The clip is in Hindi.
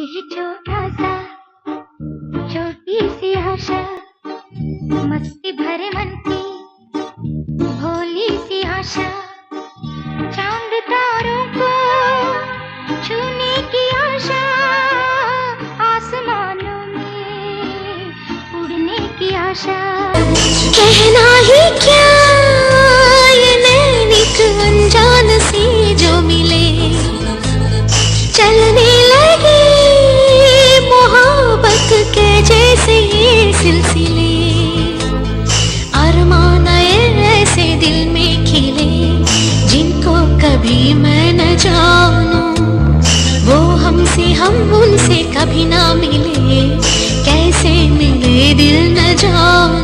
ये छोटा सा छोटी सी आशा, मस्ती भरे मन की भोली सी आशा, चांद तारों को छूने की आशा, आसमानों में उड़ने की आशा। कहना ही क्या ये नैनिक अनजान सी जो मिले, चलने लगे मोहब्बत के जैसे ये सिलसिले, अरमान ऐसे दिल में खिले जिनको कभी मैं न जानूं, वो हमसे हम उनसे कभी ना मिले, कैसे मिले दिल न जानूं।